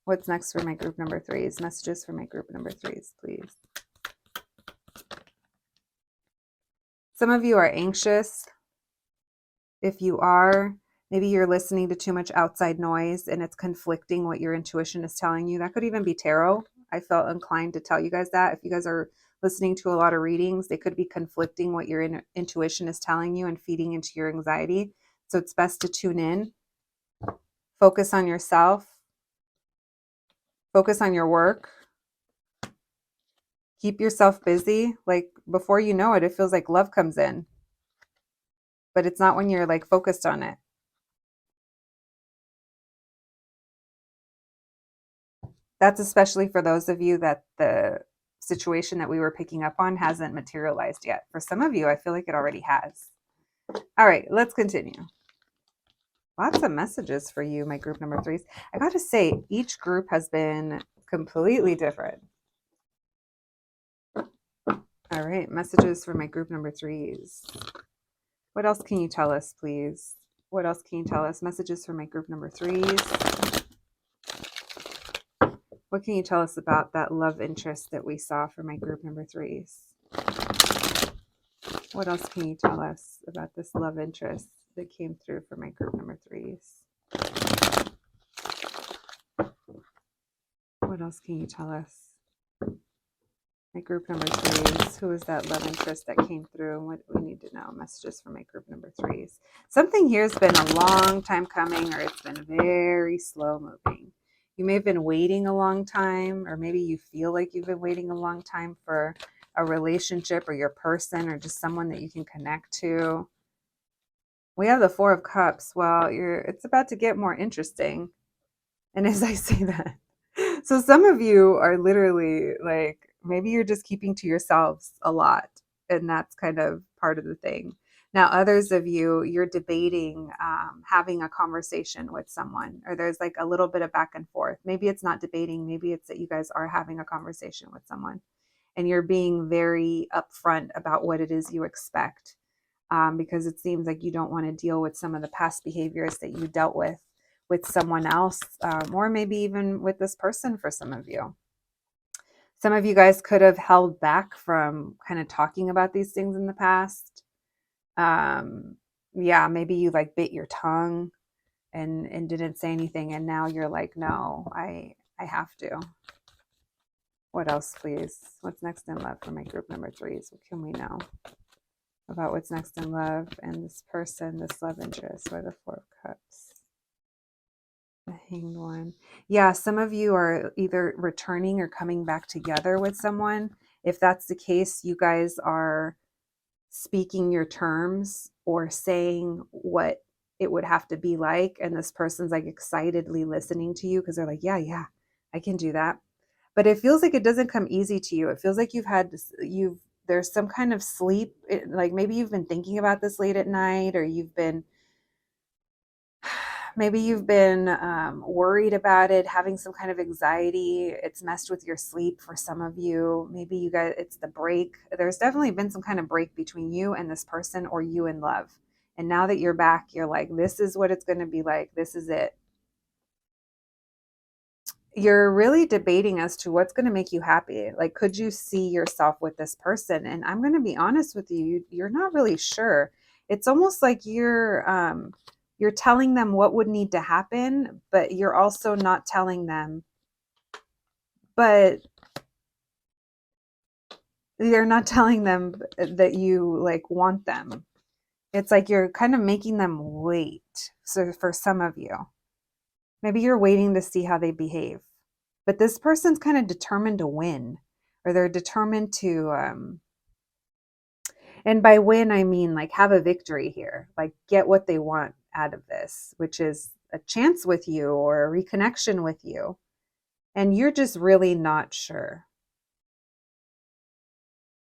What's next for my group number threes? Messages for my group number threes, please. Some of you are anxious. If you are, maybe you're listening to too much outside noise and it's conflicting what your intuition is telling you. That could even be tarot. I felt inclined to tell you guys that. If you guys are listening to a lot of readings, they could be conflicting what your intuition is telling you and feeding into your anxiety. So it's best to tune in, focus on yourself, focus on your work, keep yourself busy. Like before you know it, it feels like love comes in, but it's not when you're like focused on it. That's especially for those of you that the situation that we were picking up on hasn't materialized yet. For some of you, I feel like it already has. All right, let's continue. Lots of messages for you, my group number threes. I got to say, each group has been completely different. All right, messages for my group number threes. What else can you tell us, please? What else can you tell us? Messages for my group number threes. What can you tell us about that love interest that we saw for my group number threes? What else can you tell us about this love interest that came through for my group number threes? What else can you tell us? My group number threes, who is that love interest that came through and what we need to know? Messages for my group number threes. Something here has been a long time coming, or it's been very slow moving. You may have been waiting a long time, or maybe you feel like you've been waiting a long time for a relationship or your person or just someone that you can connect to. We have the Four of Cups. Well, it's about to get more interesting. And as I say that, so some of you are literally like, maybe you're just keeping to yourselves a lot. And that's kind of part of the thing. Now, others of you, you're debating having a conversation with someone, or there's like a little bit of back and forth. Maybe it's not debating. Maybe it's that you guys are having a conversation with someone and you're being very upfront about what it is you expect. Because it seems like you don't want to deal with some of the past behaviors that you dealt with someone else, or maybe even with this person for some of you. Some of you guys could have held back from kind of talking about these things in the past. Yeah, maybe you like bit your tongue and didn't say anything, and now you're like, no, I have to. What else, please? What's next in love for my group number threes? What can we know about what's next in love and this person, this love interest, or the Four of Cups? The Hanged One. Yeah, some of you are either returning or coming back together with someone. If that's the case, you guys are speaking your terms or saying what it would have to be like, and this person's like excitedly listening to you because they're like, yeah, I can do that. But it feels like it doesn't come easy to you. It feels like there's some kind of sleep, like maybe you've been thinking about this late at night, or maybe you've been worried about it, having some kind of anxiety. It's messed with your sleep for some of you. Maybe you guys, it's the break. There's definitely been some kind of break between you and this person, or you and love. And now that you're back, you're like, this is what it's going to be like. This is it. You're really debating as to what's going to make you happy. Like, could you see yourself with this person? And I'm going to be honest with you, you're not really sure. It's almost like you're telling them what would need to happen, but you're also not telling them, but you're not telling them that you like want them. It's like you're kind of making them wait. So for some of you, maybe you're waiting to see how they behave. But this person's kind of determined to win, or they're determined to, and by win, I mean like have a victory here, like get what they want out of this, which is a chance with you or a reconnection with you. And you're just really not sure.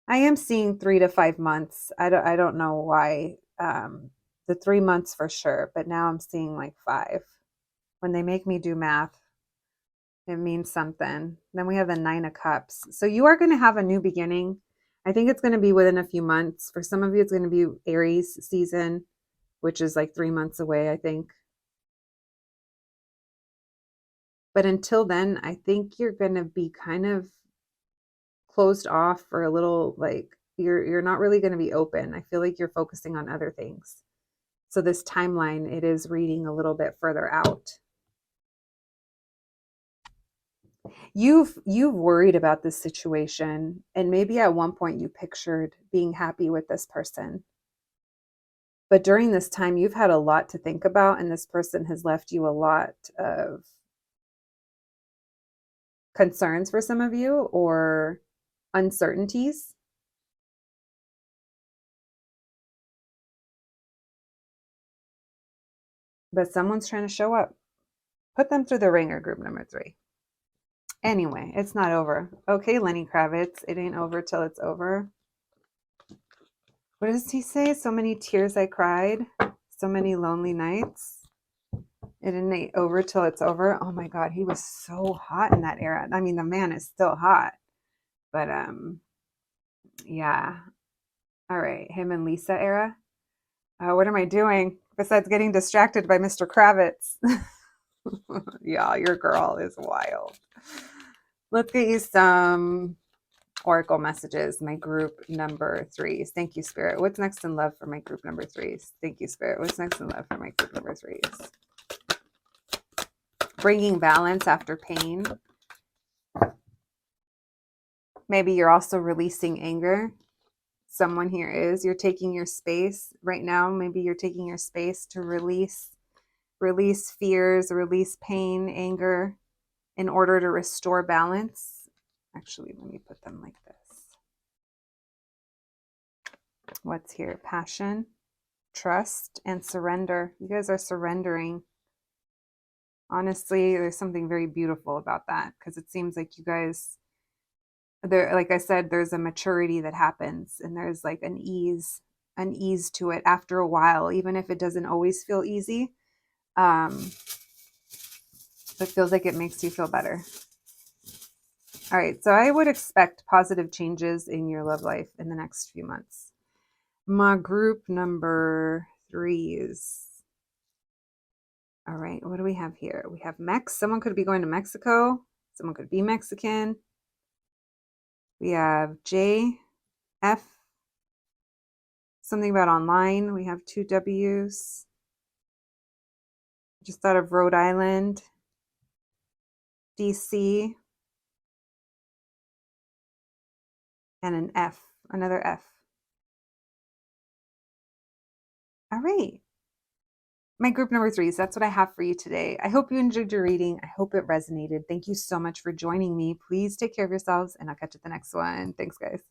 I am seeing 3 to 5 months. I don't know why. The 3 months for sure, but now I'm seeing like 5. When they make me do math, it means something. Then we have the 9 of Cups. So you are going to have a new beginning. I think it's going to be within a few months. For some of you, it's going to be Aries season, which is like 3 months away, I think. But until then, I think you're going to be kind of closed off for a little, like you're not really going to be open. I feel like you're focusing on other things. So this timeline, it is reading a little bit further out. You've worried about this situation, and maybe at one point you pictured being happy with this person. But during this time, you've had a lot to think about, and this person has left you a lot of concerns for some of you, or uncertainties. But someone's trying to show up. Put them through the ringer, group number 3. Anyway, it's not over. Okay, Lenny Kravitz, it ain't over till it's over. What does he say? So many tears I cried, so many lonely nights. It ain't over till it's over. Oh my God, he was so hot in that era. I mean, the man is still hot, but yeah. All right, him and Lisa era. What am I doing besides getting distracted by Mr. Kravitz? Yeah, your girl is wild. Let's get you some oracle messages. My group number 3s. Thank you, Spirit. What's next in love for my group number 3s? Thank you, Spirit. What's next in love for my group number 3s? Bringing balance after pain. Maybe you're also releasing anger. Someone here is. You're taking your space right now. Maybe you're taking your space to release fears, release pain, anger, in order to restore balance. Actually, let me put them like this. What's here? Passion, trust, and surrender. You guys are surrendering. Honestly, there's something very beautiful about that, because it seems like you guys, there, like I said, there's a maturity that happens, and there's like an ease to it after a while, even if it doesn't always feel easy. It feels like it makes you feel better. All right, so I would expect positive changes in your love life in the next few months. My group number 3s. All right, what do we have here? We have someone could be going to Mexico. Someone could be Mexican. We have JF. Something about online. We have 2 W's. Just thought of Rhode Island. DC. And an F. Another F. All right. My group number 3s, that's what I have for you today. I hope you enjoyed your reading. I hope it resonated. Thank you so much for joining me. Please take care of yourselves, and I'll catch you at the next one. Thanks, guys.